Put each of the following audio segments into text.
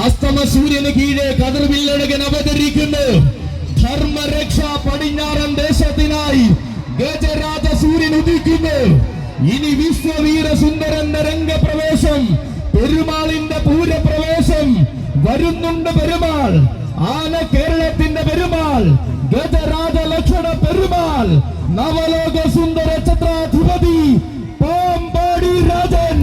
അസ്തമ സൂര്യന് കീഴെ കതിർവില്ലഴകൻ അവതരിക്കുന്നു. ധർമ്മരക്ഷ പടിഞ്ഞാറൻ ദേശത്തിനായി ഗജരാജ സൂര്യൻ ഉദിക്കുന്നു. ഇനി വിശ്വവീര സുന്ദരന്റെ രംഗപ്രവേശം, പെരുമാളിന്റെ പൂരപ്രവേശം വരുന്നുണ്ട്. പെരുമാൾ ആന കേരളത്തിന്റെ പെരുമാൾ, ഗജരാജ ലക്ഷണ പെരുമാൾ, നവലോക സുന്ദര ഛത്രാധിപതി പാമ്പാടി രാജൻ.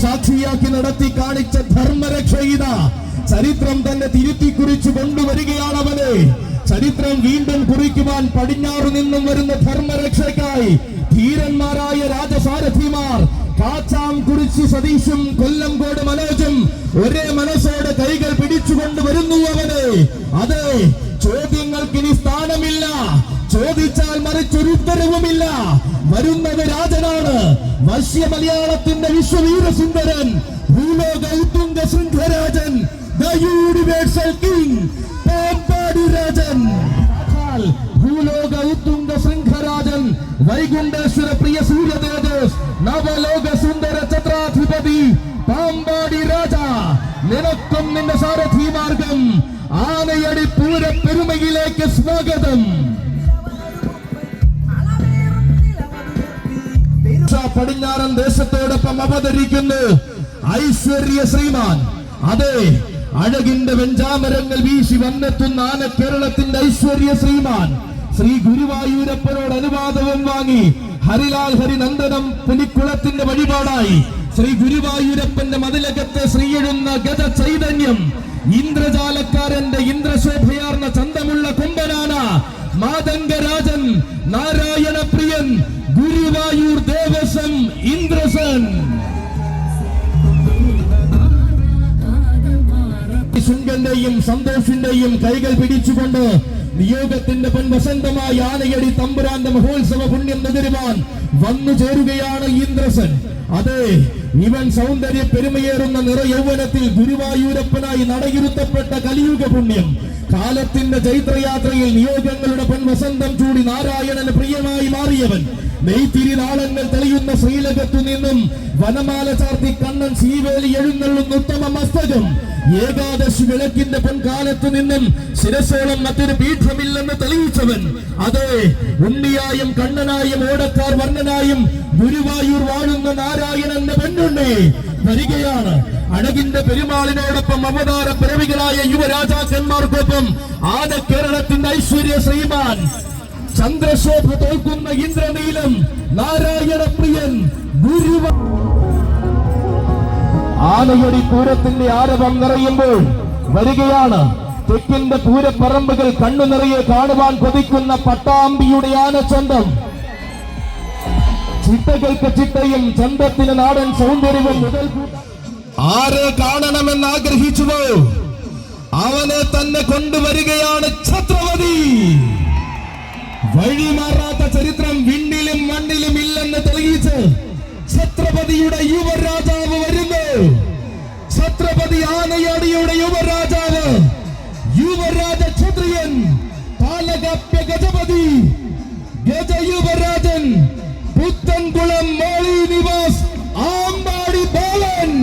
സാക്ഷിയാക്കി നടത്തി കാണിച്ച ധർമ്മരക്ഷയിത ചരിത്രം തന്നെ തിരുത്തി കുറിച്ചു കൊണ്ടുവരികയാണ് അവനെ. ചരിത്രം വീണ്ടും കുറിക്കുവാൻ പടിഞ്ഞാറു നിന്നും വരുന്ന ധർമ്മരക്ഷയ്ക്കായി ധീരന്മാരായ രാജസാരഥിമാർ കാച്ചാം കുറിച്ച് സതീഷും കൊല്ലംകോട് മനോജും ഒരേ മനസ്സോടെ കൈകൾ പിടിച്ചുകൊണ്ട് വരുന്നു അവനെ. അതെ, ചോദ്യങ്ങൾക്കിനി സ്ഥാനമില്ല, ചോദിച്ചാൽ മറിച്ചൊരു ഉത്തരവുമില്ല. വരുന്നത് രാജനാണ്, വശ്യ മലയാളത്തിന്റെ വിശ്വവീര സുന്ദരൻ, ഭൂലോക ഉത്തുംഗ ശൃംഖരാജൻ, the universal king Pampady Rajan. ഭൂലോക ഉത്തുംഗ ശൃംഖരാജൻ, വൈകുണ്ഠേശ്വര പ്രിയ സൂര്യതേജസ്, നവലോക സുന്ദര ഛത്രാധിപതി പാമ്പാടി രാജ, നിനക്കും നിന്റെ സാരഥിമാർഗം ആനയടി പൂര പെരുമയിലേക്ക് സ്വാഗതം. പടിഞ്ഞാറൻ ദേശത്തോടൊപ്പം അവതരിക്കുന്നു ഐശ്വര്യ ശ്രീമാൻ. അതെ, അഴകിന്റെ വെഞ്ചാമരങ്ങൾ വീശി വന്നെത്തുന്ന ആന കേരളത്തിന്റെ ഐശ്വര്യ ശ്രീമാൻ ശ്രീ ഗുരുവായൂരപ്പനോട് അനുവാദവും വാങ്ങി ഹരിലാൽ ഹരിനന്ദനം പുലിക്കുളത്തിന്റെ വഴിപാടായി ശ്രീ ഗുരുവായൂരപ്പന്റെ മതിലകത്തെ ശ്രീയെഴുന്ന ഗജ ചൈതന്യം, ഇന്ദ്രജാലക്കാരന്റെ ഇന്ദ്രശോഭയാർന്ന ചന്തമുള്ള കൊമ്പനാന, മാതംഗരാജൻ, നാരായണ പ്രിയൻ, ഗുരുവായൂർ ദേവസ്വം ഇന്ദ്രസൻ. ശുങ്കന്റെയും സന്തോഷിന്റെയും കൈകൾ പിടിച്ചുകൊണ്ട് നിയോഗത്തിന്റെ പൊൻവസന്തമായ ആനയടി തമ്പുരാന്റെ മഹോത്സവ പുണ്യം നുകരുവാൻ വന്നു ചേരുകയാണ് ഇന്ദ്രസൻ. അതെ, ഇവൻ സൗന്ദര്യ പെരുമയേറുന്ന നിറയൗവനത്തിൽ ഗുരുവായൂരപ്പനായി നടയിരുത്തപ്പെട്ട കലിയുഗ പുണ്യം. കാലത്തിന്റെ ചൈത്രയാത്രയിൽ നിയോഗങ്ങളുടെ പൊൻവസന്തം ചൂടി നാരായണന് പ്രിയമായി മാറിയവൻ. നെയ്ത്തിരി നാളങ്ങൾ തെളിയുന്ന ശ്രീലകത്തു നിന്നും വനമാല ചാർത്തി കണ്ണൻ ശീവേലി എഴുന്നള്ളുന്ന ഉത്തമ മസ്തകം. ഏകാദശി വിളക്കിന്റെ പൊൻകാലത്തു നിന്നും ശിരസോളം മറ്റൊരു പീഠമില്ലെന്ന് തെളിയിച്ചവൻ. അതെ, ഉണ്ണിയായും കണ്ണനായും ഓടക്കാർ വർണ്ണനായും ഗുരുവായൂർ വാഴുന്ന നാരായണന്റെ പെണ്ണുണ്ണി വരികയാണ്. അഴകിന്റെ പെരുമാളിനോടൊപ്പം അവതാര പിറവികളായ യുവരാജാക്കന്മാർക്കൊപ്പം ആന കേരളത്തിന്റെ ഐശ്വര്യ ശ്രീമാൻ, ചന്ദ്രശോഭ തോൽക്കുന്ന ഇന്ദ്രനീലം, നാരായണ പ്രിയൻ, ആനയടി പൂരത്തിന്റെ ആരവം നിറയുമ്പോൾ വരികയാണ് തെക്കിന്റെ പൂരപ്പറമ്പുകൾ കണ്ണു നിറയെ കാണുവാൻ കൊതിക്കുന്ന പട്ടാമ്പിയുടെ ആനച്ചന്തം. ചിട്ടകൾക്ക് ചിട്ടയും ചന്തത്തിന് നാടൻ സൗന്ദര്യവും മുതൽ ആരെ കാണണമെന്ന് ആഗ്രഹിച്ചുവോ അവനെ തന്നെ കൊണ്ടുവരികയാണ് ഛത്രപതി. വഴിമാറാത്ത ചരിത്രം വിണ്ണിലും മണ്ണിലും ഇല്ലെന്ന് തെളിയിച്ച് ഛത്രപതിയുടെ യുവരാജാവ് വരുന്നു. ഛത്രപതി ആനയടിയുടെ യുവരാജാവ്, യുവരാജ ക്ഷത്രിയൻ, പാലകാപ്യ ഗജപതി, ഗജയുവരാജൻ, പുത്തൻകുളം മോളി നിവാസ് ആമ്പാടി ബാലൻ.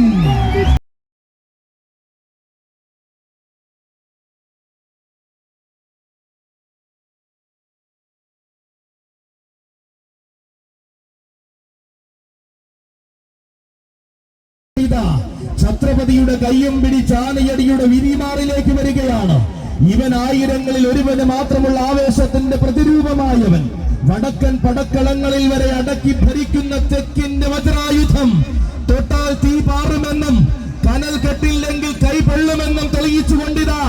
ഛത്രപതിയുടെ കയ്യും പിടിച്ച് ആനയടിയുടെ വിരിമാറിലേക്ക് വരികയാണ്. ഇവൻ ആയിരങ്ങളിൽ ഒരുവന് മാത്രമുള്ള ആവേശത്തിന്റെ പ്രതിരൂപമായവൻ. വടക്കൻ പടക്കളങ്ങളിൽ വരെ അടക്കി ഭരിക്കുന്ന തെക്കിന്റെ വജ്രായുധം. തൊട്ടാൽ തീ പാറുമെന്നും കനൽ കെട്ടില്ലെങ്കിൽ കൈ പൊള്ളുമെന്നും തെളിയിച്ചുകൊണ്ടിതാ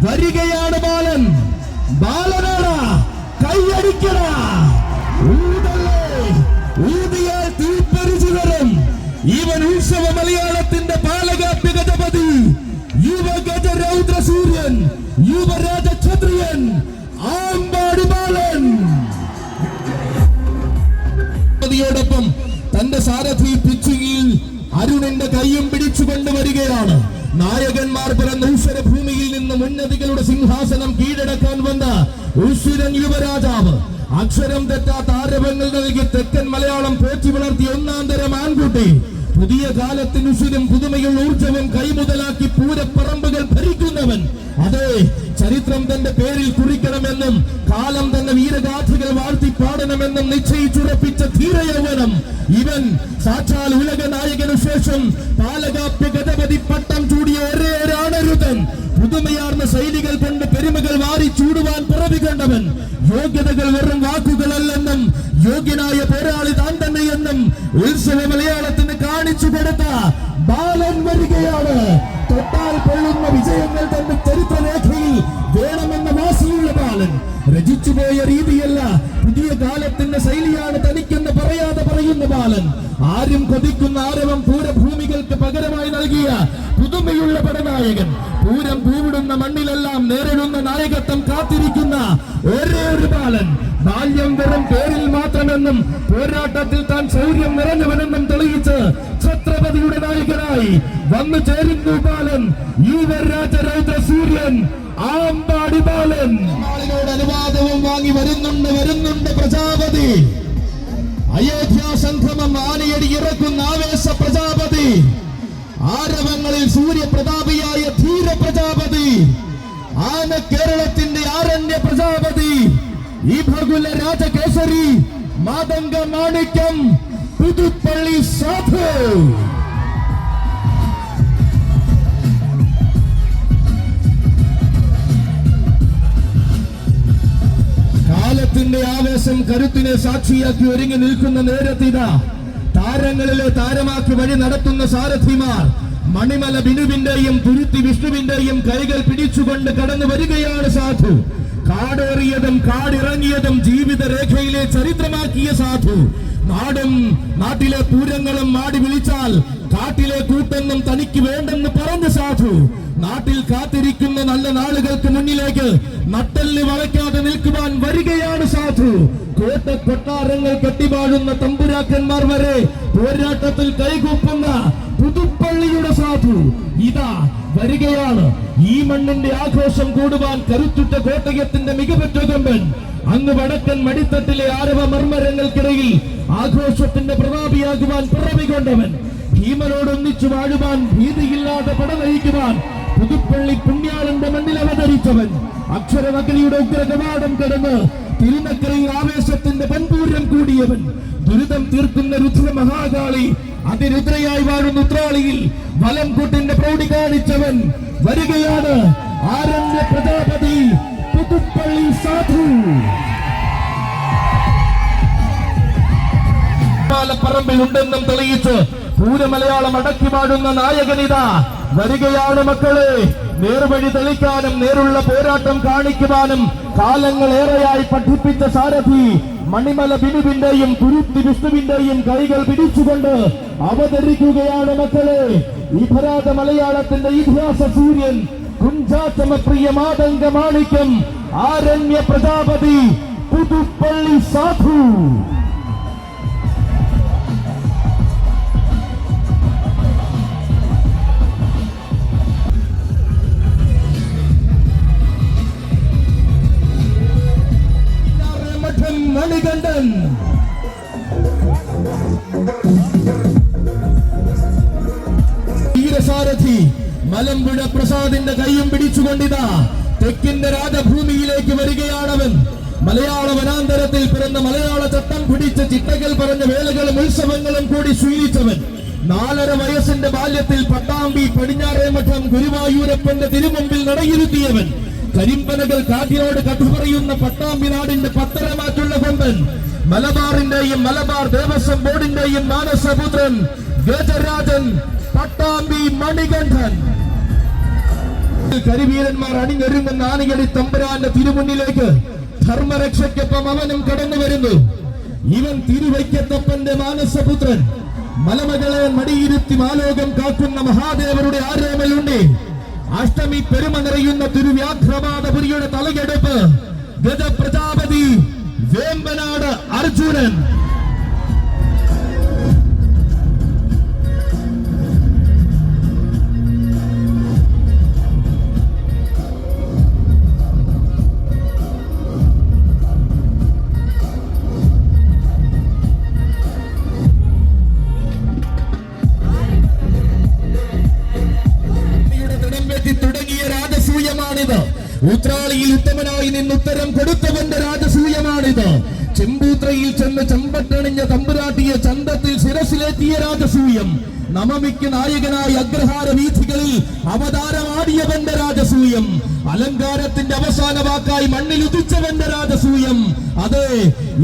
വരികയാണ് ബാലൻ. ബാലനാണ്, കൈയടിക്കണ, ഊതിയാൽ തീപ്പരിചിതരും. ഇവൻ ഉത്സവ മലയാളത്തിന്റെ പാലകാപ്യ ഗജപതി, യുവഗജ രൗദ്ര സൂര്യൻ, യുവരാജ ക്ഷത്രിയൻ, ആമ്പാടി ബാലൻ. ോടൊപ്പം തന്റെ സാരഥി പിച്ചുകിൽ അരുണിന്റെ കയ്യും പിടിച്ചുകൊണ്ട് വരികയാണ്. നായകന്മാർ പിറന്ന ഭൂമിയിൽ നിന്ന് ഉന്നതികളുടെ സിംഹാസനം കീഴടക്കാൻ വന്ന ഉശ്വരൻ യുവരാജാവ്. അക്ഷരം തെറ്റാത്ത ആരവങ്ങൾ നൽകി തെക്കൻ മലയാളം പോറ്റി വളർത്തിയ ഒന്നാം തരം ആൺകുട്ടി പുതിയ കാലത്തിന് ഉശിരും പുതുമയുള്ള ഊർജവും കൈമുതലാക്കി പൂരപ്പറമ്പുകൾ ഭരിക്കുന്നവൻ. അതെ, ചരിത്രം തന്റെ പേരിൽ കുറിക്കണമെന്നും കാലം തന്നെ വീരഗാഥകൾ വാഴ്ത്തി പാടണമെന്നും നിശ്ചയിച്ചുറപ്പിച്ച ധീരയൗവനം ഇവൻ. സാക്ഷാൽ ഉലക നായകനു ശേഷം പാലകാപ്യ ഗജപതി പട്ടം ചൂടിയ ഒരേ ഒരാണരുതൻ. പുതുമയാർന്ന ശൈലികൾ കൊണ്ട് പെരുമകൾ വാരി ചൂടുവാൻ പിറവി കൊണ്ടവൻ. യോഗ്യതകൾ വെറും വാക്കുകളല്ലെന്നും യോഗ്യനായ പോരാളി താൻ തന്നെയെന്നും ഉത്സവ മലയാളത്തിന് കാണിച്ചു കൊടുത്ത ബാലൻ വരികയാണ്. തൊട്ടാൽ കൊള്ളുന്ന വിജയങ്ങൾ തന്റെ ചരിത്രരേഖയിൽ വേണമെന്ന വാശിയുള്ള ബാലൻ. രചിച്ചുപോയ രീതിയല്ല, പുതിയ കാലത്തിന്റെ ശൈലിയാണ് തനിക്കെന്ന് പറയാതെ പറയുന്ന ബാലൻ. ആരും കൊതിക്കുന്ന ആരവം പൂരഭൂമികൾക്ക് പകരമായി നൽകിയ പുതുമയുള്ള പടനായകൻ. പൂരം പൂവിടുന്ന മണ്ണിലെല്ലാം നേരിടുന്ന നായകത്വം കാത്തിരിക്കുന്ന ഒരേ ഒരു ബാലൻ. ബാല്യം വെറും പേരിൽ മാത്രമെന്നും പോരാട്ടത്തിൽ താൻ ശൗര്യം നിറഞ്ഞവനെന്നും തെളിയിച്ച് ഛത്രപതിയുടെ നായകനായി വന്നു ചേരുന്നു ബാലൻ. യുവരാജരൗദ്ര സൂര്യൻ ആമ്പാടി ബാലൻ. അനുവാദവും വാങ്ങി വരുന്നുണ്ട് പ്രജാപതി. അയോധ്യ സംഗമം ആനയടി ഇറക്കുന്ന ആവേശ പ്രജാപതി. ആരവങ്ങളിൽ സൂര്യപ്രതാപിയായ ധീര പ്രജാപതി. ആന കേരളത്തിന്റെ ആരണ്യ പ്രജാപതി. ഈ ഭഗുല രാജകേസരി മാതംഗ മാണിക്യം പുതുപ്പള്ളി സാധു. കാലത്തിന്റെ ആവേശം കരുത്തിനെ സാക്ഷിയാക്കി ഒരുങ്ങി നിൽക്കുന്ന നേരത്തിതാ താരങ്ങളിലെ താരമാക്കി വഴി നടത്തുന്ന സാരഥിമാർ മണിമല ബിനുവിന്റെയും തുരുത്തി വിഷ്ണുവിന്റെയും കൈകൾ പിടിച്ചുകൊണ്ട് കടന്നു വരികയാണ് സാധു. കാടേറിയതും കാടിറങ്ങിയതും ജീവിത രേഖയിലെ ചരിത്രമാക്കിയ സാധു. നാടും നാട്ടിലെ പൂരങ്ങളും മാടി വിളിച്ചാൽ കാട്ടിലെ കൂട്ടെന്നും തനിക്ക് വേണ്ടെന്ന് പറഞ്ഞ സാധു. നാട്ടിൽ കാത്തിരിക്കുന്ന നല്ല നാളുകൾക്ക് മുന്നിലേക്ക് നട്ടെല്ല് വളയ്ക്കാതെ നിൽക്കുവാൻ വരികയാണ് സാധു. കോട്ട കൊട്ടാരങ്ങൾ കെട്ടിവാഴുന്ന തമ്പുരാക്കന്മാർ വരെ പോരാട്ടത്തിൽ കൈകൂപ്പുന്ന പുതുപ്പള്ളിയുടെ സാധു ഇതാ വരികയാണ്. ഈ മണ്ണിന്റെ ആഘോഷം കൂടുവാൻ കരുത്തുറ്റ കോട്ടയത്തിന്റെ മികവുറ്റ കൊമ്പൻ. അങ്ങ് വടക്കൻ മടിത്തട്ടിലെ ആരവ മർമ്മരങ്ങൾക്കിടയിൽ ആഘോഷത്തിന്റെ പ്രതാപിയാകുവാൻ പിറവി കൊണ്ടവൻ. ഭീമനോടൊന്നിച്ചു വാഴുവാൻ ഭീതിയില്ലാതെ പടനയിക്കുവാൻ പുതുപ്പള്ളി പുണ്യാളന്റെ മണ്ണിൽ അവതരിച്ചവൻ. അക്ഷരനഗരിയുടെ ഉഗ്രകവാടം കടന്ന് തിരുനക്കരയിൽ ആവേശത്തിന്റെ പൻപൂരം കൂടിയവൻ. ദുരിതം തീർക്കുന്ന രുദ്ര മഹാകാളി അതിരുദ്രയായി വാഴുന്ന ഉത്രാളിയിൽ വലംകൂട്ടിന്റെ പ്രൗഢി കാണിച്ചവൻ വരികയാണ്. ആരണ്യ പ്രജാപതി പുതുപ്പള്ളി സാധു. പറമ്പിൽ ഉണ്ടെന്നും തെളിയിച്ച് പൂരമലയാളം അടക്കി വാഴുന്ന നായകനിതാ വരികയാണ് മക്കളെ. നേർവഴി തെളിക്കാനും നേരുള്ള പോരാട്ടം കാണിക്കുവാനും കാലങ്ങളേറെയായി പഠിപ്പിച്ച സാരഥി മണിമല ബിനുവിന്റെയും കുരുത്തി വിഷ്ണുവിന്റെയും കൈകൾ പിടിച്ചുകൊണ്ട് അവതരിക്കുകയാണ് മക്കളെ. ഇഭരാത മലയാളത്തിന്റെ ഇതിഹാസ സൂര്യൻ കുഞ്ചാച്ചമപ്രിയ മാതംഗ മാണിക്യം ആരണ്യ പ്രജാപതി പുതുപ്പള്ളി സാധു. മണികണ്ഠൻ വീരസാരഥി മലമ്പുഴ പ്രസാദിന്റെ കൈയും പിടിച്ചുകൊണ്ടിതാ തെക്കിന്റെ രാജഭൂമിയിലേക്ക് വരികയാണവൻ. മലയാള വനാന്തരത്തിൽ പിറന്ന മലയാള ചട്ടം പിടിച്ച് ചിട്ടകൾ പറഞ്ഞ വേലകളും ഉത്സവങ്ങളും കൂടി ശീലിച്ചവൻ. 4.5 വയസ്സിന്റെ ബാല്യത്തിൽ പട്ടാമ്പി പടിഞ്ഞാറേമഠം ഗുരുവായൂരപ്പന്റെ തിരുമുമ്പിൽ നടയിരുത്തിയവൻ. കരിമ്പനകൾ കാറ്റിനോട് കഥ പറയുന്ന പട്ടാമ്പി നാടിന്റെ പത്തരമാറ്റുള്ള കൊമ്പൻ. മലബാറിന്റെയും മലബാർ ദേവസ്വം ബോർഡിന്റെയും മാനസപുത്രൻ ഗജരാജൻ പട്ടാമ്പി മണികണ്ഠൻ. കരിവീരന്മാർ അണിഞ്ഞൊരുങ്ങുന്ന ആനയടി തമ്പുരാന്റെ തിരുമുന്നിലേക്ക് ധർമ്മരക്ഷയ്ക്കൊപ്പം അവനും കടന്നു വരുന്നു. ഇവൻ തിരുവൈക്കത്തപ്പന്റെ മാനസപുത്രൻ. മലമകളെ മടിയിരുത്തി മാലോകം കാക്കുന്ന മഹാദേവരുടെ ആരോമലുണ്ട്. അഷ്ടമി പെരുമ നിറയുന്ന തിരുവ്യാഘ്രപാദപുരിയുടെ തലയെടുപ്പ് ഗജപ്രജാപതി വേമ്പനാട് അർജുനൻ. നിന്ന് ഉത്തരം കൊടുത്തവന്റെ രാജസൂയമാണിത്. ചെമ്പൂത്രയിൽ ചെന്ന് ചെമ്പട്ടണിഞ്ഞ തമ്പുരാട്ടിയ ചന്തത്തിൽ ശിരസിലെത്തിയ രാജസൂയം. നവമിക്ക് നായകനായി അഗ്രഹാര വീഥികളിൽ അവതാരമാടിയവന്റെ രാജസൂയം. അലങ്കാരത്തിന്റെ അവസാന വാക്കായി മണ്ണിൽ ഉദിച്ചവന്റെ രാജസൂയം. അതെ,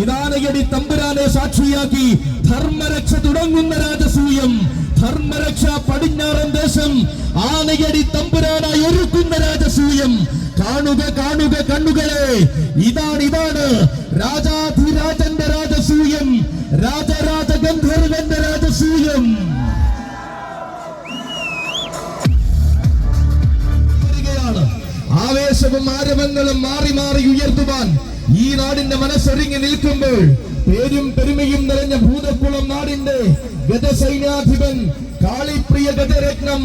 ഇതാനയടി തമ്പുരാനെ സാക്ഷിയാക്കി ധർമ്മരക്ഷ തുടങ്ങുന്ന രാജസൂയം. ധർമ്മരക്ഷ പടിഞ്ഞാറൻ ദേശം ആനയടി തമ്പുരാനായി ഒരുക്കുന്ന രാജസൂയം. കാണുക കാണുക കണ്ണുകളെ, ഇതാണ് രാജാധിരാജന്റെ രാജസൂയം, രാജരാജ ഗന്ധർവന്റെ രാജസൂയം. ആവേശവും ആരവങ്ങളും മാറി മാറി ഉയർത്തുവാൻ ഈ നാടിന്റെ മനസ്സൊരുങ്ങി നിൽക്കുമ്പോൾ പേരും പെരുമയും നിറഞ്ഞ ഭൂതക്കുളം നാടിന്റെ ഗജസൈന്യാധിപൻ കാളിപ്രിയ ഗജരത്നം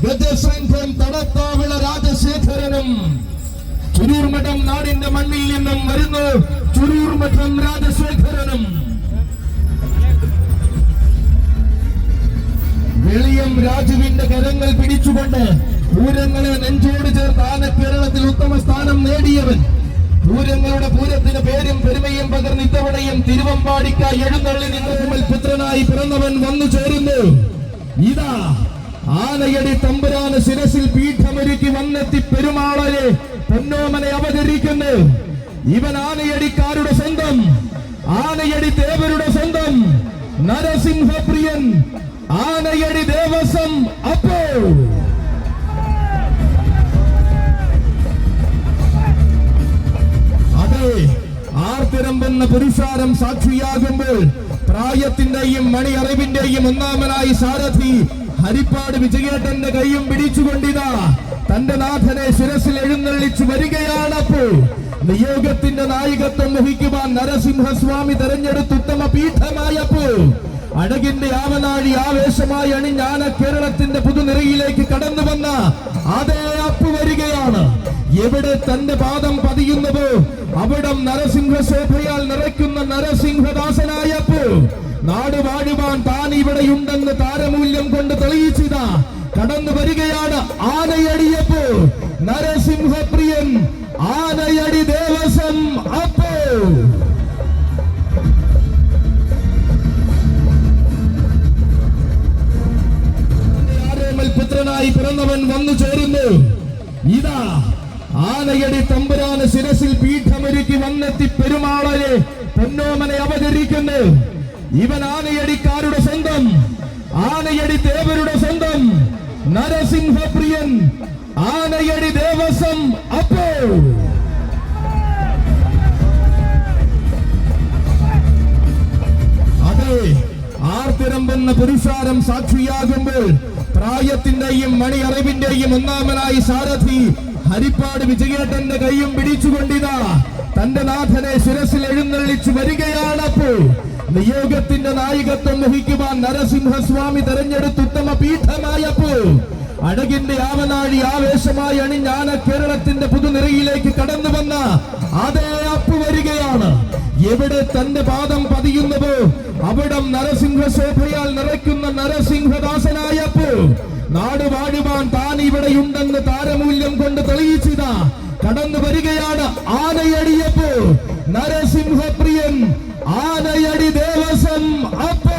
ഗജസംഘം തടത്താവിള രാജശേഖരനും ചുരൂർമഠം നാടിന്റെ മണ്ണിൽ നിന്നും വരുന്നു. ചുരൂർമഠം രാജശേഖരനും വെളിയം രാജുവിന്റെ കരങ്ങൾ പിടിച്ചുകൊണ്ട് പൂരങ്ങളെ നെഞ്ചോട് ചേർത്ത് ആന കേരളത്തിൽ ഉത്തമ സ്ഥാനം നേടിയവൻ. പൂരങ്ങളുടെ പൂരത്തിന് പേരും പെരുമയും പകർന്ന് ഇത്തവണയും തിരുവമ്പാടിക്കായി എഴുന്നള്ളി നിന്ന പുത്രനായി പിറന്നവൻ വന്നു ചേരുന്നു. ഇതാ ആനയടി തമ്പുരാന് ശിരസിൽ പീഠമൊരുക്കി വന്നെത്തി പെരുമാളരെ പൊന്നോമനെ അവതരിക്കുന്നു. ഇവൻ ആനയടിക്കാരുടെ സ്വന്തം, ആനയടി ദേവരുടെ സ്വന്തം നരസിംഹപ്രിയൻ ആനയടി ദേവസ്വം അപ്പോ. ആർത്തിരമ്പുന്ന പുരുഷാരം സാക്ഷിയാകുമ്പോൾ പ്രായത്തിന്റെയും മണിയറിവിന്റെയും ഒന്നാമനായി സാരഥി ഹരിപ്പാട് വിജയേട്ടന്റെ കൈയും പിടിച്ചുകൊണ്ടിതാ തന്റെ നാഥനെ ശിരസിൽ എഴുന്നള്ളിച്ചു വരികയാണപ്പോൾ. നിയോഗത്തിന്റെ നായകത്വം വഹിക്കുവാൻ നരസിംഹസ്വാമി തെരഞ്ഞെടുത്ത ഉത്തമ പീഠമായപ്പോൾ അഴകിന്റെ ആവനാഴി ആവേശമായി അണിഞ്ഞാന കേരളത്തിന്റെ പുതുനിരയിലേക്ക് കടന്നു വന്ന അതേ അപ്പു വരികയാണ്. എവിടെ തന്റെ പാദം പതിയുന്നതോ അവിടം നരസിംഹശോഭയാൽ നിറയ്ക്കുന്ന നരസിംഹദാസനായപ്പോ നാട് വാഴുവാൻ താൻ ഇവിടെയുണ്ടെന്ന് താരമൂല്യം കൊണ്ട് തെളിയിച്ചതാ കടന്നു വരികയാണ് ആനയടിയപ്പോ നരസിംഹപ്രിയൻ ആനയടി ദേവസ്വം അപ്പോ. പുത്രനായി പിറന്നവൻ വന്നു ചേരുന്നു. ഇതാ ആനയടി തമ്പുരാന് ശിരസിൽ പീഠമൊരുക്കി വന്നെത്തി പെരുമാളരെ പൊന്നോമനെ അവതരിക്കുന്നു. ഇവൻ ആനയടിക്കാരുടെ സ്വന്തം, ആനയടി ദേവരുടെ സ്വന്തം നരസിംഹപ്രിയൻ ആനയടി ദേവസ്വം അപ്പോ. അതെ, ആർത്തിരമ്പുന്ന പുരുഷാരം സാക്ഷിയാകുമ്പോൾ പ്രായത്തിന്റെയും മണിയറിവിന്റെയും ഒന്നാമനായി സാരഥി ഹരിപ്പാട് വിജയേട്ടന്റെ കൈയും പിടിച്ചുകൊണ്ടിതാ തന്റെ നാഥനെ ശിരസിൽ എഴുന്നള്ളിച്ചു വരികയാണപ്പോൾ. നിയോഗത്തിന്റെ നായകത്വം വഹിക്കുവാൻ നരസിംഹസ്വാമി തെരഞ്ഞെടുത്ത ഉത്തമ പീഠമായപ്പോൾ അഴകിന്റെ ആവനാഴി ആവേശമായി അണിഞ്ഞാന കേരളത്തിന്റെ പുതുനിരയിലേക്ക് കടന്നു വന്ന അതേ അപ്പു വരികയാണ്. എവിടെ തന്റെ പാദം പതിയുന്നതോ അവിടം നരസിംഹശോഭയാൽ നിറയ്ക്കുന്ന നരസിംഹദാസനായപ്പോ നാട് വാഴുവാൻ താൻ ഇവിടെയുണ്ടെന്ന് താരമൂല്യം കൊണ്ട് തെളിയിച്ചതാ കടന്നു വരികയാണ് ആനയടിയപ്പോ നരസിംഹപ്രിയൻ ആനയടി ദേവസ്വം അപ്പോ.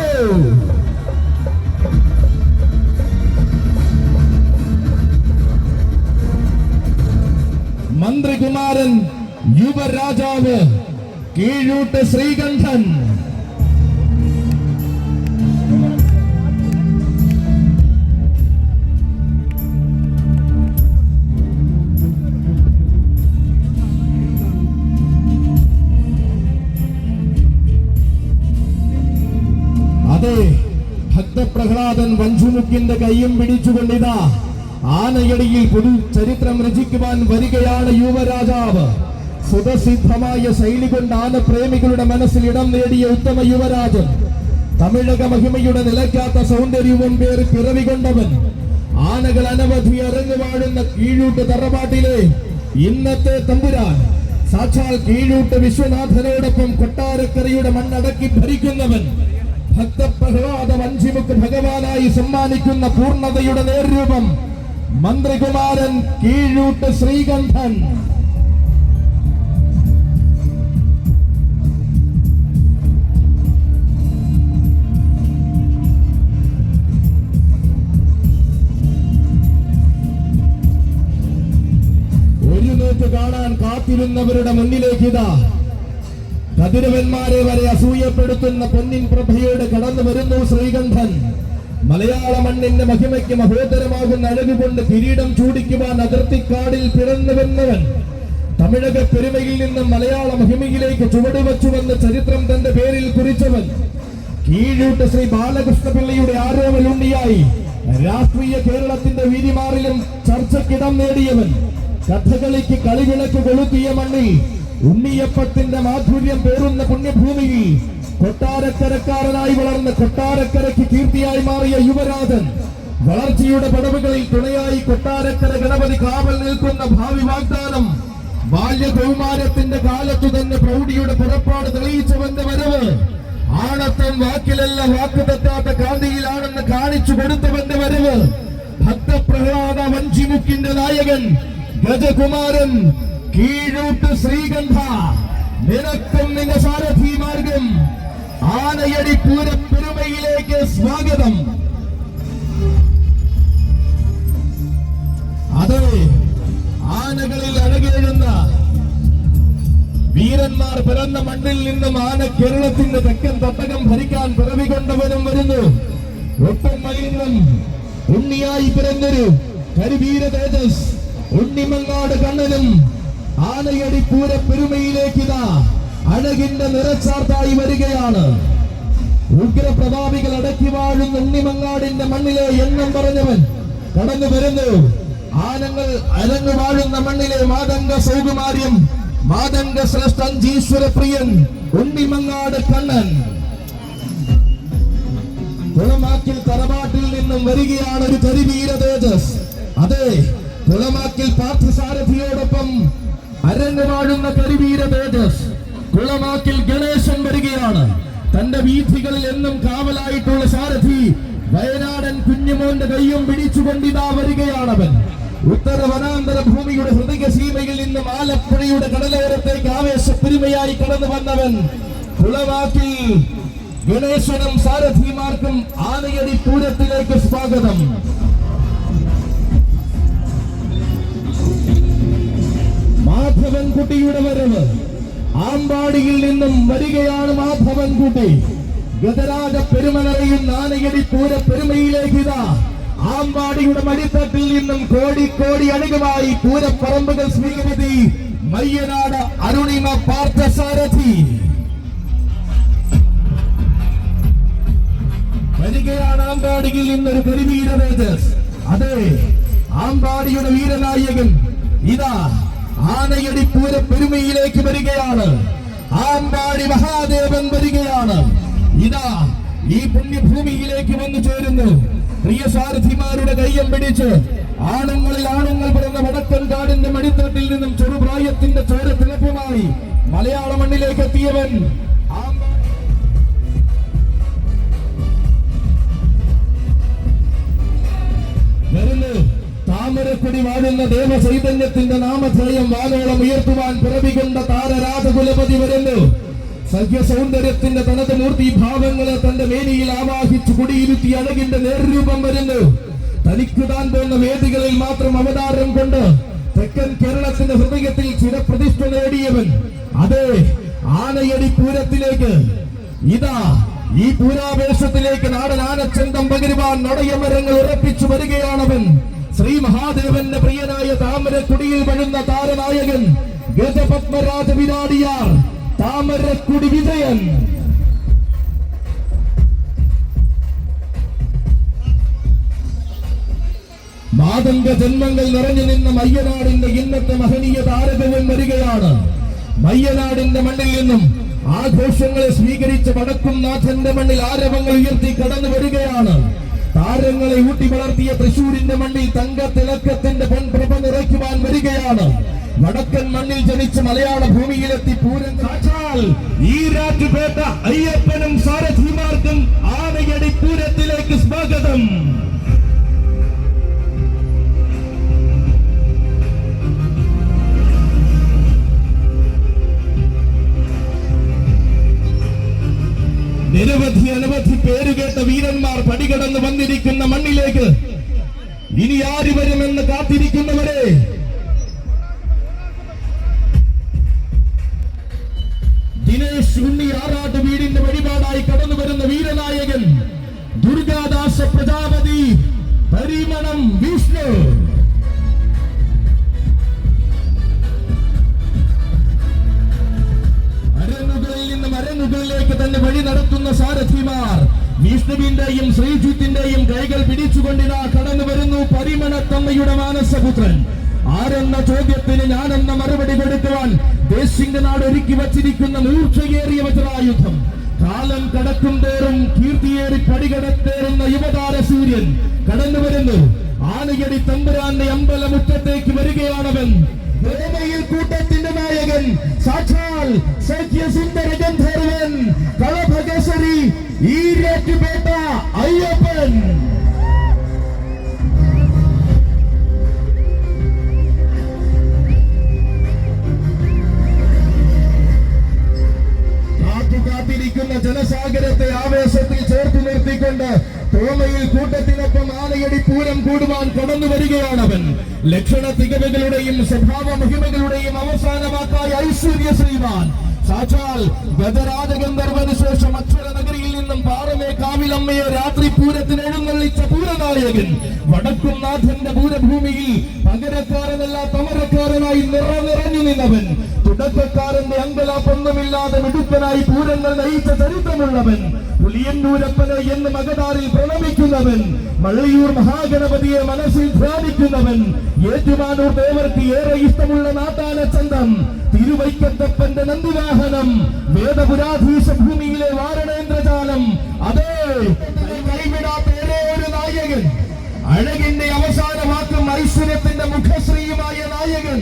മന്ത്രികുമാരൻ യുവരാജാവ് കീഴൂട്ട് ശ്രീകണ്ഠൻ. അതെ, ഭക്തപ്രഹ്ലാദൻ വഞ്ചുമുക്കിന്റെ കൈയും പിടിച്ചുകൊണ്ടിതാ ആനയടിയിൽ പുതു ചരിത്രം രചിക്കുവാൻ വരികയാണ് യുവരാജാവ്. സുതസിദ്ധമായ ശൈലി കൊണ്ട് ആനപ്രേമികളുടെ മനസ്സിൽ ഇടം നേടിയ ഉത്തമ യുവരാജൻ. തമിഴക മഹിമയുടെ നിലയ്ക്കാത്ത സൗന്ദര്യവും പേര് പിറവി കൊണ്ടവൻ. ആനകൾ അനവധി അരങ്ങു വാഴുന്ന കീഴൂട്ട് തറവാട്ടിലെ ഇന്നത്തെ തമ്പുരാൻ. സാക്ഷാൽ കീഴൂട്ട് വിശ്വനാഥനോടൊപ്പം കൊട്ടാരക്കരയുടെ മണ്ണടക്കി ഭരിക്കുന്നവൻ. ഭക്തപ്രഹ്ലാദ വഞ്ചിമുക്ക് ഭഗവാനായി സമ്മാനിക്കുന്ന പൂർണ്ണതയുടെ നേർരൂപം മന്ത്രികുമാരൻ കീഴൂട്ട് ശ്രീകണ്ഠൻ. കാണാൻ കാത്തിരുന്നവരുടെ മുന്നിലേക്ക് ഇതാ കതിരവന്മാരെ വരെ അസൂയപ്പെടുത്തുന്ന പൊന്നിൻ പ്രഭയോട് കടന്നു വരുന്നു ശ്രീകണ്ഠൻ. മലയാള മണ്ണിന്റെ മഹിമയ്ക്ക് മഹോദരമാകുന്ന അഴകുകൊണ്ട് കിരീടം ചൂടിക്കുവാൻ അതിർത്തിക്കാടിൽ പിറന്നു വന്നവൻ. തമിഴക പെരുമയിൽ നിന്നും മലയാള മഹിമയിലേക്ക് ചുവടുവച്ചുവെന്ന് ചരിത്രം തന്റെ പേരിൽ കുറിച്ചവൻ. കീഴൂട്ട് ശ്രീ ബാലകൃഷ്ണപിള്ളയുടെ ആരോമലുണ്ണിയായി രാഷ്ട്രീയ കേരളത്തിന്റെ വീതിമാറിലും ചർച്ചയ്ക്കിടം നേടിയവൻ. കഥകളിക്ക് കളിവിളക്ക് കൊളുത്തിയ മണ്ണിൽ ഉണ്ണിയപ്പത്തിന്റെ മാധുര്യം പേറുന്ന പുണ്യഭൂമിയിൽ കൊട്ടാരക്കരക്കാരനായി വളർന്ന കൊട്ടാരക്കരയ്ക്ക് കീർത്തിയായി മാറിയ യുവരാജൻ. വളർച്ചയുടെ പടവുകളിൽ തുണയായി കൊട്ടാരക്കര ഗണപതി കാവൽ നിൽക്കുന്ന ഭാവി വാഗ്ദാനം. ബാല്യകൗമാരത്തിന്റെ കാലത്തു തന്നെ പ്രൗഢിയുടെ പുറപ്പാട് തെളിയിച്ചവന്റെ വരവ്. ആണത്തം വാക്കിലല്ല വാക്ക് തെറ്റാത്ത കാന്തിയിലാണെന്ന് കാണിച്ചു കൊടുത്തവന്റെ വരവ്. ഭക്തപ്രഹ്ലാദ വഞ്ചിമുക്കിന്റെ നായകൻ ഗജകുമാരൻ കീഴൂട്ട് ശ്രീകണ്ഠ. നിനക്കും നിന്റെ സാരഥി മാർഗം ആനയടി പൂരപ്പെരുമയിലേക്ക് സ്വാഗതം. അതെ, ആനകളിൽ അഴകേഴുന്ന വീരന്മാർ പിറന്ന മണ്ണിൽ നിന്നും ആന കേരളത്തിന്റെ തെക്കൻ തട്ടകം ഭരിക്കാൻ പിറവി കൊണ്ടവനും വരുന്നു. ഒപ്പം മലിനം ഉണ്ണിയായി പിറന്നൊരു കരിവീര തേജസ് ഉണ്ണിമങ്ങാട് കണ്ണനും ആനയടി പൂരപ്പെരുമയിലേക്ക് ഇതാ അഴകിന്റെ നിറച്ചാർത്തായി വരികയാണ്. ഉഗ്രപ്രതാപികൾ അടക്കി വാഴുന്ന ഉണ്ണിമങ്ങാടിന്റെ മണ്ണിലെ എണ്ണം പറഞ്ഞവൻ കടന്നു വരുന്നു. ആനങ്ങൾ അരങ്ങു വാഴുന്ന മണ്ണിലെ മാതംഗ സൗകുമാര്യം മാതംഗ ശ്രേഷ്ഠൻ ജീശ്വരപ്രിയൻ ഉണ്ണിമങ്ങാട് കണ്ണൻ. കുളമാക്കിൽ തറവാട്ടിൽ നിന്നും വരികയാണ് ഒരു കരിവീര തേജസ്. അതെ, കുളമാക്കിൽ പാർത്ഥസാരഥിയോടൊപ്പം അരങ്ങു വാഴുന്ന കരിവീര തേജസ് കുളമാക്കിൽ ഗണേശൻ വരികയാണ്. തന്റെ വീഥികളിൽ എന്നും കാവലായിട്ടുള്ള സാരഥി വയനാടൻ കുഞ്ഞുമോന്റെ കയ്യും പിടിച്ചുകൊണ്ടിതാ വരികയാണവൻ. ഉത്തര വനാന്തര ഭൂമിയുടെ ഹൃദയ സീമയിൽ നിന്നും ആലപ്പുഴയുടെ കടലോരത്തേക്ക് ആവേശപ്പെരുമയായി കടന്നു വന്നവൻ. കുളവാക്കിൽ ഗണേശനും സാരഥിമാർക്കും ആനയടി പൂരത്തിലേക്ക് സ്വാഗതം. മാധവൻകുട്ടിയുടെ വരവ്. ആമ്പാടിയിൽ നിന്നും വരികയാണ് മാധവൻകുട്ടി. ഗജരാജ പെരുമ നിറയുന്ന ആനയടി പൂരപ്പെരുമയിലേക്ക് ഇതാ ആമ്പാടിയുടെ മടിത്തട്ടിൽ നിന്നും കോടി അണികളുമായി പൂരപ്പറമ്പുകൾ സ്വീകരിച്ച് മയ്യനാട് അരുണിമ പാർത്ഥസാരഥി വരികയാണ്. ആമ്പാടിയിൽ നിന്നൊരു കരിവീര തേജസ്. അതെ, ആമ്പാടിയുടെ വീരനായകൻ ഇതാ ആനയടി പൂരപ്പെരുമയിലേക്ക് വരികയാണ്. ആമ്പാടി മഹാദേവൻ വരികയാണ്. ഇതാ ഈ പുണ്യഭൂമിയിലേക്ക് വന്നു ചേരുന്നു. പ്രിയ സാരഥിമാരുടെ കയ്യം പിടിച്ച് ആണുങ്ങളിൽ ആണുങ്ങൾ പിറന്ന വടക്കൻ കാടിന്റെ മടിത്തട്ടിൽ നിന്നും ചെറുപ്രായത്തിന്റെ ചോരത്തിളപ്പുമായി മലയാള മണ്ണിലേക്ക് എത്തിയവൻ വരുന്നു. താമരക്കൊടി വാഴുന്ന ദേവചൈതന്യത്തിന്റെ നാമധേയം വാനോളം ഉയർത്തുവാൻ പിറവികൊണ്ട താരരാജകുലപതി വരുന്നു. സഖ്യസൗന്ദര്യത്തിന്റെ തനത് മൂർത്തി ഭാവങ്ങളെ തന്റെ മേനിയിൽ ആവാഹിച്ചു കുടിയിരുത്തി അഴകിന്റെ നേർരൂപം വരുന്നു. തനിക്ക് താൻ പോകുന്ന വേദികളിൽ മാത്രം അവതാരം കൊണ്ട് തെക്കൻ കേരളത്തിന്റെ ഹൃദയത്തിൽ ചിരപ്രതിഷ്ഠ നേടിയവൻ. അതെ, ആനയടി പൂരത്തിലേക്ക് ഇതാ ഈ പൂരാവേശത്തിലേക്ക് നാടൻ ആനച്ചന്തം പകരുവാൻ നടയമരങ്ങൾ ഉറപ്പിച്ചു വരികയാണവൻ. ശ്രീ മഹാദേവന്റെ പ്രിയനായ താമരക്കുടിയിൽ വഴുന്ന താരനായകൻ ഗജപത്മരാജ വിരാടിയാർ താമരക്കുടി വിജയൻ. മാതംഗ ജന്മങ്ങൾ നിറഞ്ഞു നിന്ന മയ്യനാടിന്റെ ഇന്നത്തെ മഹനീയ താരകവും വരികയാണ്. മയ്യനാടിന്റെ മണ്ണിൽ നിന്നും ആഘോഷങ്ങളെ സ്വീകരിച്ച വടക്കും നാഥന്റെ മണ്ണിൽ ആരവങ്ങൾ ഉയർത്തി കടന്നു വരികയാണ്. താരങ്ങളെ ഊട്ടി വളർത്തിയ തൃശൂരിന്റെ മണ്ണിൽ തങ്ക തിളക്കത്തിന്റെ പൊൻപ്രഭ നിറയ്ക്കുവാൻ വരികയാണ്. വടക്കൻ മണ്ണിൽ ജനിച്ച മലയാള ഭൂമിയിലെത്തി പൂരം സാക്ഷാൽ ഈ രാജ്യപേട്ട അയ്യപ്പനും സാരഥിമാർക്കും ആനയടി പൂരത്തിലേക്ക് സ്വാഗതം. നിരവധി അനവധി പേരുകേട്ട വീരന്മാർ പടികടന്ന് വന്നിരിക്കുന്ന മണ്ണിലേക്ക് ഇനി ആര് വരുമെന്ന് കാത്തിരിക്കുന്നവരെ ദിനേശ് ഉണ്ണി ആറാട്ട് വീടിന്റെ വഴിപാടായി കടന്നു വരുന്ന വീരനായകൻ ദുർഗാദാസ പ്രജാപതി പരിമണം വിഷ്ണു. അരങ്ങുകളിൽ നിന്നും അരങ്ങുകളിലേക്ക് തന്നെ വഴി നടത്തുന്ന സാരഥിമാർ വിഷ്ണുവിന്റെയും ശ്രീജിത്തിന്റെയും കൈകൾ പിടിച്ചുകൊണ്ടിതാ കടന്നു വരുന്നു പരിമണത്തമ്മയുടെ മാനസപുത്രൻ. ആരെന്ന ചോദ്യത്തിന് ഞാനെന്ന മറുപടി കൊടുക്കുവാൻ ദേശിന്റെ നാട് ഒരുക്കി വച്ചിരിക്കുന്ന മൂർച്ചയേറിയ വജ്രായുധം. കാലം കടക്കും തോറും കീർത്തിയേറി പടികടത്തേറുന്ന യുവതാര സൂര്യൻ കടന്നു വരുന്നു. ആനയടി തമ്പുരാന്റെ അമ്പലമുറ്റത്തേക്ക് വരികയാണവൻ. കൂട്ടത്തിന്റെ നായകൻ സാക്ഷാൽ സഖ്യസുന്ദര ഗന്ധർവൻ കളഭകേസരി ഈരാറ്റുപേട്ട അയ്യപ്പൻ. കാത്തിരിക്കുന്ന ജനസാഗരത്തെ ആവേശത്തിൽ ചേർത്ത് നിർത്തിക്കൊണ്ട് തോമയിൽ കൂട്ടത്തിനൊപ്പം ആനയടി പൂരം കൂടുവാൻ കടന്നു വരികയാണവൻ. ലക്ഷണ തികവുകളുടെയും സ്വഭാവ മഹിമകളുടെയും അവസാനമാക്കായ ഐശ്വര്യ ശ്രീമാൻ സാക്ഷാൽ ഗജരാജഗന്ധർവന് ശേഷം അക്ഷര നഗരിയിൽ നിന്നും പാറമേക്കാവിലമ്മയെ രാത്രി പൂരത്തിന് എഴുന്നള്ളിച്ച പൂരനായകൻ വടക്കും നാഥന്റെ പൂരഭൂമിയിൽ പകരക്കാരനല്ല തമരക്കാരനായി നിറഞ്ഞു നിന്നവൻ. തുടക്കക്കാരന്റെ അങ്കലാപ്പൊന്നുമില്ലാതെ മിടുക്കനായി പൂരങ്ങൾ നയിച്ച ചരിത്രമുള്ളവൻ. പുലിയന്നൂരപ്പനെ എന്ന് മകതാറിൽ പ്രണമിക്കുന്നവൻ. മള്ളിയൂർ മഹാഗണപതിയെ മനസ്സിൽ ധ്യാനിക്കുന്നവൻ. ഏറ്റുമാനൂർ ദേവർക്ക് ഏറെ ഇഷ്ടമുള്ള നാട്ടാനച്ചന്തം തിരുവൈക്കത്തപ്പന്റെ നന്ദിവാഹനം. വേദപുരാധീശ ഭൂമിയിലെ വാരണേന്ദ്രജാലം. അതേ കൈവിടാത്ത ഏറെ ഒരു നായകൻ. അഴകിന്റെ അവസാന വാക്കും ഐശ്വര്യത്തിന്റെ മുഖശ്രീയുമായ നായകൻ.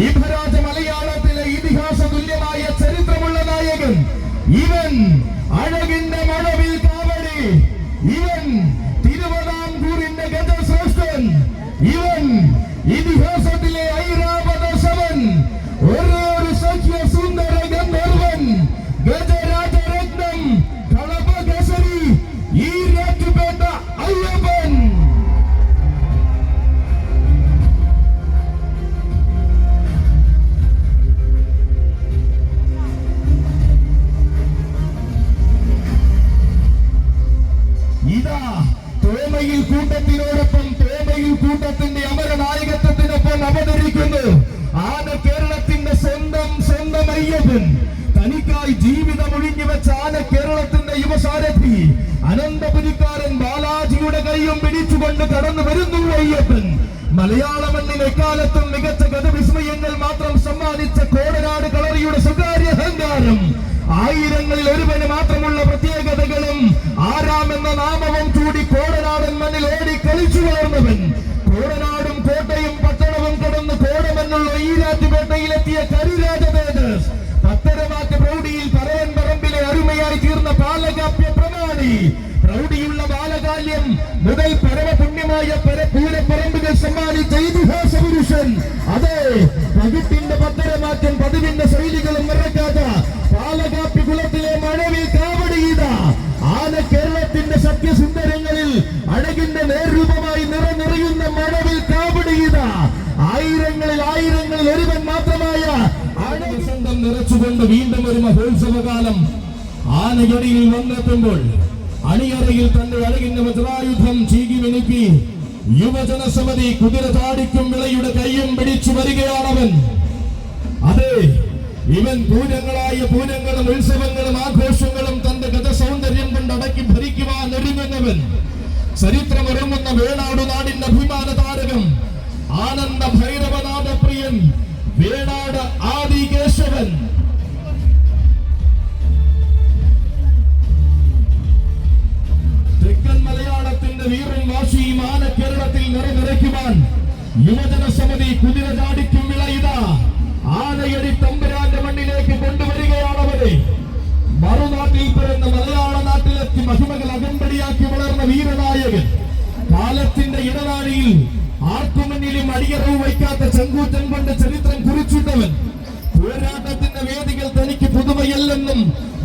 ഈഭരാജ മലയാളത്തിലെ ഇതിഹാസ തുല്യമായ ചരിത്രമുള്ള നായകൻ. ഇവൻ അഴകിന്റെ മഴവിൽ കാവടി. ഇവൻ തിരുവിതാംകൂറിന്റെ ഗജശ്രേഷ്ഠൻ. ഇവൻ ഇതിഹാസത്തിലെ ഐരാവതശവൻ. ഒരു സഖ്യ സുന്ദര ഗന്ധർവൻ ഗജരാജരത്നം കളഭകേസരി ഈരാറ്റുപേട്ട അയ്യപ്പൻ. ഇതാ തോമയിൽ കൂട്ടത്തിനോടൊപ്പം തോമയിൽ കൂട്ടത്തിന്റെ അമരനായകത്വത്തിനൊപ്പം അവതരിക്കുന്നു ആന കേരളത്തിന്റെ സ്വന്തം അയ്യപ്പൻ. തനിക്കായി ജീവിതം ഒഴിഞ്ഞു വെച്ച ആന കേരളത്തിന്റെ യുവസാരഥി അനന്തപുരിക്കാരൻ ബാലാജിയുടെ കൈയും പിടിച്ചുകൊണ്ട് കടന്നു വരുന്നു അയ്യപ്പൻ. മലയാള മണ്ണിൽ എക്കാലത്തും മികച്ച ഗതവിസ്മയങ്ങൾ മാത്രം സമ്മാനിച്ച കോടനാട് കളറിയുടെ സ്വകാര്യ അഹങ്കാരം. ആയിരങ്ങളിൽ ഒരുവന് മാത്രമുള്ള പ്രത്യേകതകളും ആരാമെന്ന നാമവും ചൂടി കോടനാടൻ മണ്ണിൽ ഓടി കളിച്ചു വളർന്നവൻ. കോടനാടും കോട്ടയും പട്ടണവും കടന്ന് കോടമെന്നുള്ള ഈരാറ്റുപേട്ടയിലെത്തിയ കരിരാജ തേജസ്. പത്തരമാറ്റ് പ്രൗഢിയിൽ പറവൻ പറമ്പിലെ അരുമയായി തീർന്ന പാലകാപ്യ പ്രമാണി. പ്രൗഢിയുള്ള ബാലകാല്യം മുതൽ പരമപുണ്യമായ പൂരപ്പറമ്പുകൾ സമ്മാനിച്ച ഇതിഹാസ പുരുഷൻ. അതെ, പകുട്ടിന്റെ പത്തരമാറ്റം പതിവിന്റെ ശൈലികളും മറക്കാത്ത പാലകാപ്യ കുളത്തിലെ മഴവിൽ കാവടിയിത ആന കേരളത്തിന്റെ സത്യസുന്ദരങ്ങളിൽ അഴകിന്റെ നേർരൂപമായി നിറയുന്ന മഴവിൽ കാവടിയിത ആയിരങ്ങളിൽ ഒരുവൻ മാത്രമായ ആനന്ദം നിറച്ചുകൊണ്ട് വീണ്ടും ഒരു മഹോത്സവകാലം ആനയടിയിൽ വന്നെത്തുമ്പോൾ അണിയറയിൽ തന്റെ അഴകിന്റെ വജ്രായുധം ചീകി മിനുക്കി യുവജന സമിതി കുതിര ചാടിക്കും വിളയുടെ കൈയും പിടിച്ചു വരികയാണവൻ. അതെ, ഇവൻ പൂരങ്ങളും ഉത്സവങ്ങളും ആഘോഷങ്ങളും തന്റെ ഗതസൗന്ദര്യം കൊണ്ട് അടക്കി ഭരിക്കുവാൻ ഒരുങ്ങുന്നവൻ. ചരിത്രമൊരുങ്ങുന്ന വേണാടു നാടിന്റെ അഭിമാന താരകം ആനന്ദ ഭൈരവനാഥപ്രിയൻ വേണാട് ആദികേശവൻ. തെക്കൻ മലയാളത്തിന്റെ വീറും വാശിയും ആന കേരളത്തിൽ നിറനിറയ്ക്കുവാൻ യുവജന സമിതി കുതിര ചാടിക്കും വിളയിത ആനയടി തമ്പുരാന്റെ മണ്ണിലേക്ക് കൊണ്ടുവരികയാണവരെ. മറുനാട്ടിൽ പിറന്ന മലയാള നാട്ടിലെത്തി മഹിമകൾ അകമ്പടിയാക്കി വളർന്ന വീരനായകൻ. കാലത്തിന്റെ ഇടനാഴിയിൽ ആർക്കുമുന്നിലും അടിയറവ് വയ്ക്കാത്ത ചങ്കൂറ്റം കൊണ്ട് ചരിത്രം കുറിച്ചിട്ടവൻ. പോരാട്ടത്തിന്റെ വേദികൾ തനിക്ക് പുതുമയല്ലെന്നും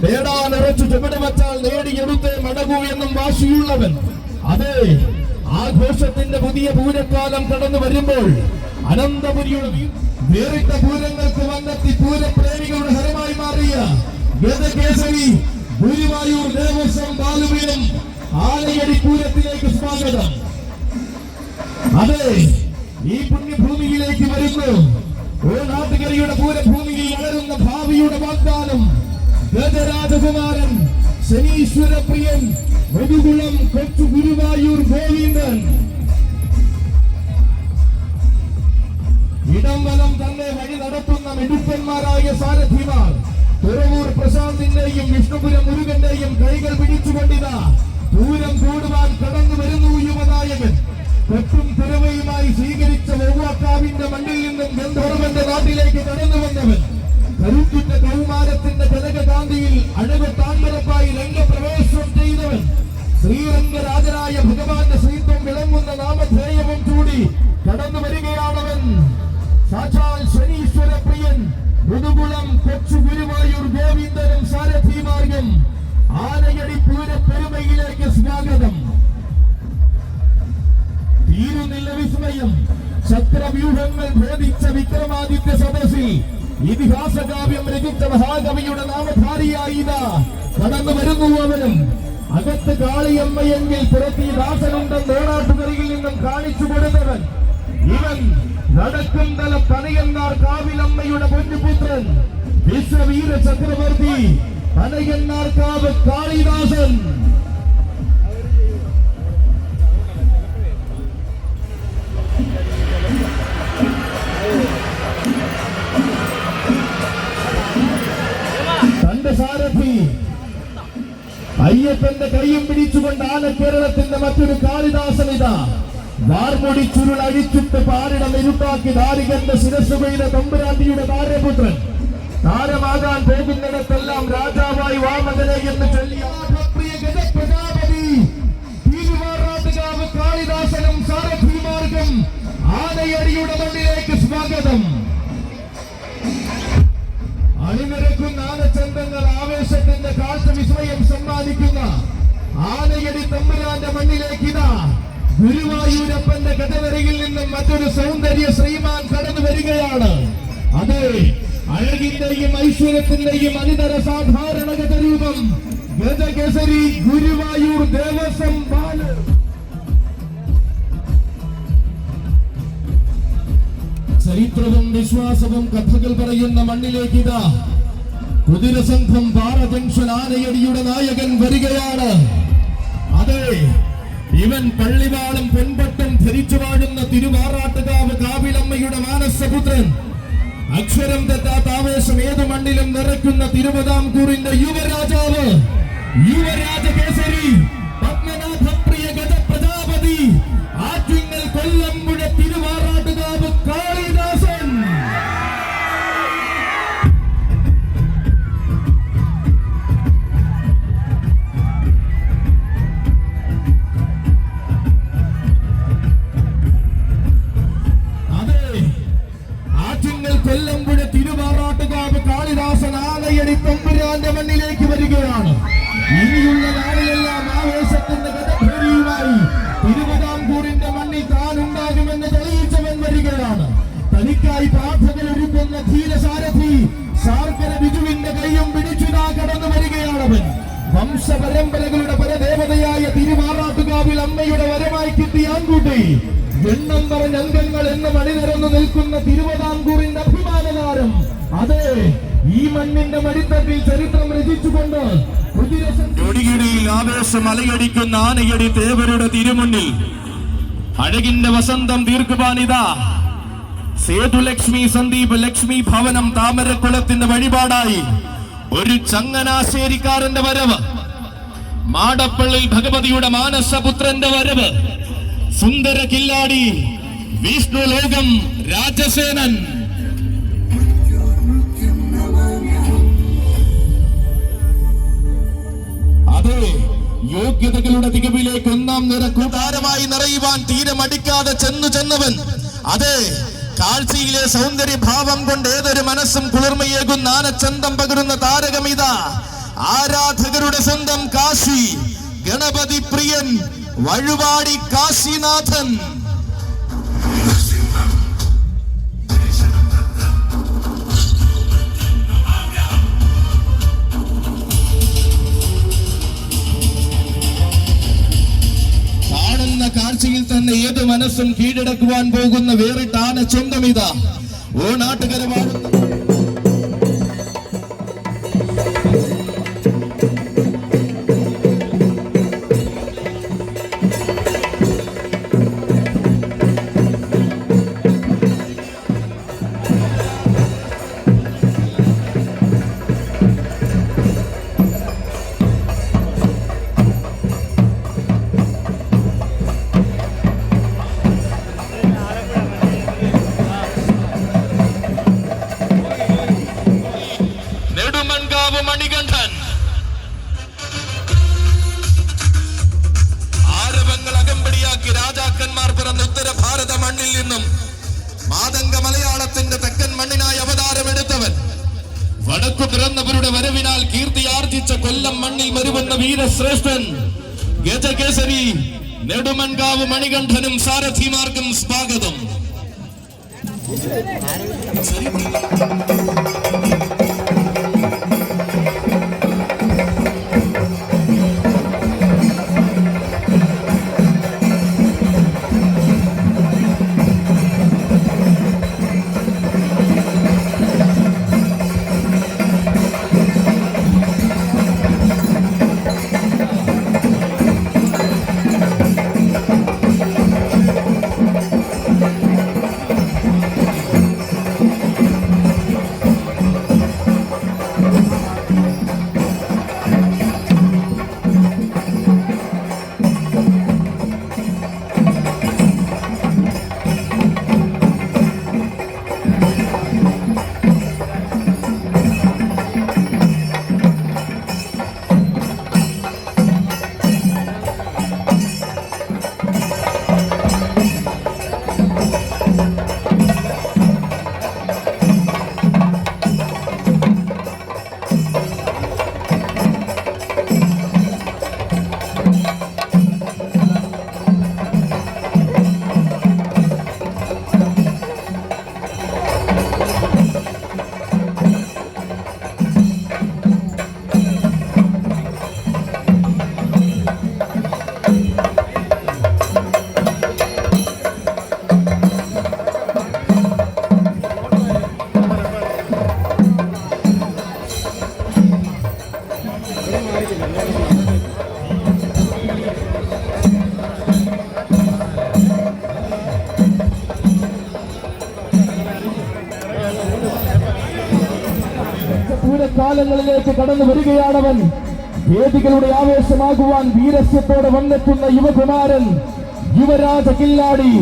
നേടാനിറച്ചു ചുവട് വച്ചാൽ നേടിയെടുത്തേ മടങ്ങൂ എന്നും വാശിയുള്ളവൻ. അതെ, ആഘോഷത്തിന്റെ പുതിയ പൂരക്കാലം കടന്നു വരുമ്പോൾ അനന്തപുരിയുടെ വേറിട്ട പൂരങ്ങൾക്ക് വന്നെത്തി പൂരപ്രേമികളുടെ ഹരമായി മാറിയ ഗജകേസരി ഗുരുവായൂർ ദേവസ്വം ബാലുവിനും ആനയടി പൂരത്തിലേക്ക് സ്വാഗതം. അതെ, ഈ പുണ്യഭൂമിയിലേക്ക് വരുന്നു. ഒരു നാട്ടുകരയുടെ പൂരഭൂമിയിൽ വളരുന്ന ഭാവിയുടെ വാഗ്ദാനം ഗജരാജകുമാരൻ ശനീശ്വരപ്രിയൻ മൃദുകുളം കൊച്ചു ഗുരുവായൂർ ഗോവിന്ദൻ. ഇടം വലം തന്നെ വഴി നടത്തുന്ന മിടുക്കന്മാരായ സാരഥിമാർ തുറവൂർ പ്രശാന്തിന്റെയും വിഷ്ണുപുരം മുരുകന്റെയും കൈകൾ പിടിച്ചുകൊണ്ടിതാ പൂരം കൂടുവാൻ കടന്നു വരുന്നു യുവനായകൻ. കൊട്ടും തിരവയുമായി സ്വീകരിച്ച വവ്വാക്കാവിന്റെ മണ്ണിൽ നിന്നും ഗന്ധർവന്റെ നാട്ടിലേക്ക് കടന്നു വന്നവൻ. കരുത്തുറ്റ കൗമാരത്തിന്റെ കനകകാന്തിയിൽ അഴകു താൻമരപ്പായി രംഗപ്രവേശം ചെയ്തവൻ. ശ്രീരംഗരാജനായ ഭഗവാന്റെ ശ്രീത്വം വിളങ്ങുന്ന നാമധേയവും കൂടി കടന്നു വരികയാണവൻ. സാക്ഷാൽ ശനീശ്വരപ്രിയൻ മുതുകുളം കൊച്ചു ഗുരുവായൂർ ഗോവിന്ദനും സാരഥിമാർഗം ആനയടി പൂരപ്പെരുമയിലേക്ക് സ്വാഗതം. തീരുന്നില്ല വിസ്മയം. ഛത്രവ്യൂഹങ്ങൾ ഭേദിച്ച വിക്രമാദിത്യ സദസ്സിൽ ഇതിഹാസകാവ്യം രചിച്ച മഹാകവിയുടെ നാമധാരിയായി ഇതാ കടന്നു വരുന്നു അവനും. അകത്ത് കാളിയമ്മയെങ്കിൽ പുറത്ത് ഈ ദാസനുണ്ടെന്ന് ഓണാട്ടുകരയിൽ നിന്നും കാണിച്ചു കൊടുത്തവൻ. ഇവൻ നടക്കും തല പനയന്നാർ കാവിലമ്മയുടെ പൊന്നുപുത്രൻ വിശ്വവീര ചക്രവർത്തി പനയന്നാർ കാവ് കാളിദാസൻ. തന്റെ സാരഥി അയ്യപ്പന്റെ കൈയും പിടിച്ചുകൊണ്ട് ആനക്കേരളത്തിന്റെ മറ്റൊരു കാളിദാസനിതാ വാർമുടി ചുരുൾ അഴിച്ചിട്ട് പാരിടം ഇരുട്ടാക്കി ദാരികന്റെ ശിരസ് പെയ്ത തമ്പുരാട്ടിയുടെ താരപുത്രൻ. താരമാകാൻ പോകുന്നിടത്തെല്ലാം രാജാവായി വാമകനെ എന്ന് ചൊല്ലിയ ഗജപ്രജാപതി തിരുവാറാട്ടുകാവ് കാളിദാസനും സാരഥിമാർക്കും ആനയടിയുടെ മണ്ണിലേക്ക് സ്വാഗതം. അണിനിരക്കുന്ന ആനച്ചന്തങ്ങൾ ആവേശത്തിന്റെ കാഴ്ച വിസ്മയം സമ്മാനിക്കുന്ന ആനയടി തമ്പുരാന്റെ മണ്ണിലേക്ക് ഇതാ ഗുരുവായൂരപ്പന്റെ കടവരയിൽ നിന്നും മറ്റൊരു സൗന്ദര്യ ശ്രീമാൻ കടന്നു വരികയാണ്. അതെ, അഴകിന്റെയും ഐശ്വര്യത്തിന്റെയും അനിതര സാധാരണ ഗജരൂപം ഗജകേസരി ഗുരുവായൂർ ദേവസ്വം ബാലു. ചരിത്രവും വിശ്വാസവും കഥകൾ പറയുന്ന മണ്ണിലേക്ക് ഇതാ കുതിരസംഘം പാറ ജംഗ്ഷൻ ആനയടിയുടെ നായകൻ വരികയാണ്. അതെ, ഇവൻ പള്ളിവാളും പെൺപട്ടും ധരിച്ചു വാഴുന്ന തിരുവാറാട്ടുകാവ് കാവിലമ്മയുടെ മാനസപുത്രൻ. അക്ഷരം തെറ്റാത്ത ആവേശം ഏതു മണ്ണിലും നിറയ്ക്കുന്ന തിരുവിതാംകൂറിന്റെ യുവരാജാവ് യുവരാജകേസരി പത്മനാഭപ്രിയ ഗജപ്രജാപതി ആറ്റിങ്ങൽ കൊല്ലമ്പുഴ തിരുവാറാട്ടുകാവ് കാളിദാസൻ. കൊല്ലമ്പുഴ തിരുവാറാട്ടുകാവ് കാളിദാസൻ ആനയടി തമ്പുരാന്റെ മണ്ണിലേക്ക് വരികയാണ്. ഇനിയുള്ള നാളിലെല്ലാം ആവേശത്തിന്റെ ഗതഭേരിയുമായി തിരുവിതാംകൂറിന്റെ മണ്ണിൽ താനുണ്ടാകുമെന്ന് തെളിയിച്ചവൻ വരികയാണ്. തനിക്കായി പ്രാർത്ഥന ഒരുക്കുന്ന ധീരസാരഥി ശാർക്കര ബിജുവിന്റെ കൈയും പിടിച്ചുതാ കടന്നു വരികയാണവൻ. വംശപരമ്പരകളുടെ പരദേവതയായ തിരുവാറാട്ടുകാവിൽ അമ്മയുടെ വരമായി കിട്ടിയ ആൺകുട്ടി എണ്ണം പറഞ്ഞ അംഗങ്ങൾ എന്ന് മണിനിരന്നു നിൽക്കുന്ന തിരുവിതാംകൂറിന്റെ അഭിമാനതാരം. അതെ, ഈ മണ്ണിന്റെ മടിത്തട്ടിൽ ചരിത്രം രചിച്ചുകൊണ്ട് കുതിരയിൽ ആവേശം അലയടിക്കുന്ന ആനയടി തേവരുടെ തിരുമുന്നിൽ അഴകിന്റെ വസന്തം തീർക്കുവാനിതാ സേതുലക്ഷ്മി സന്ദീപ് ലക്ഷ്മി ഭവനം താമരക്കുളത്തിന്റെ വഴിപാടായി ഒരു ചങ്ങനാശ്ശേരിക്കാരന്റെ വരവ്, മാടപ്പള്ളിൽ ഭഗവതിയുടെ മാനസപുത്രന്റെ വരവ്, സുന്ദര കില്ലാടി വിഷ്ണു ലോകം രാജസേനൻ. അതെ, യോഗ്യതകളുടെ തികവിലേക്ക് ഒന്നാം നിര കൂട്ടാരമായി നിറയുവാൻ തീരെ മടിക്കാതെ ചെന്നവൻ. അതെ, കാഴ്ചയിലെ സൗന്ദര്യഭാവം കൊണ്ട് ഏതൊരു മനസ്സും കുളിർമയേകുന്ന ആനച്ചന്തം പകരുന്ന താരകമിത ആരാധകരുടെ സ്വന്തം കാശി ഗണപതി പ്രിയൻ വഴുവാടി കാശിനാഥൻ. മനസ്സും കീഴടക്കുവാൻ പോകുന്ന വേറിട്ട ആന ചൊന്തമിത ഓണാട്ടുകര മണികണ്ഠൻ ആരവങ്ങൾ അകമ്പടിയാക്കി രാജാക്കന്മാർ പിറന്ന ഉത്തര ഭാരത മണ്ണിൽ നിന്നും മാതംഗ മലയാളത്തിന്റെ തെക്കൻ മണ്ണിനായി അവതാരമെടുത്തവൻ വടക്കു പിറന്നവരുടെ വരവിനാൽ കീർത്തി ആർജിച്ച കൊല്ലം മണ്ണിൽ മരുവെന്ന വീരശ്രേഷ്ഠൻ ഗജകേസരി നെടുമൺകാവ് മണികണ്ഠനും സാരഥിമാർക്കും സ്വാഗതം. കാലങ്ങളിലേക്ക് കടന്നു വരികയാണവൻ. വേദികളുടെ ആവേശമാകുവാൻ വീരസ്യത്തോടെ വന്നെത്തുന്ന യുവകുമാരൻ യുവരാജ കില്ലാടി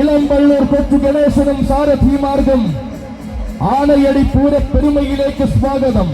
ഇളംവള്ളൂർ കൊച്ചു ഗണേശനും സാരഥിമാർഗം ആനയടി പൂരപ്പെരുമയിലേക്ക് സ്വാഗതം.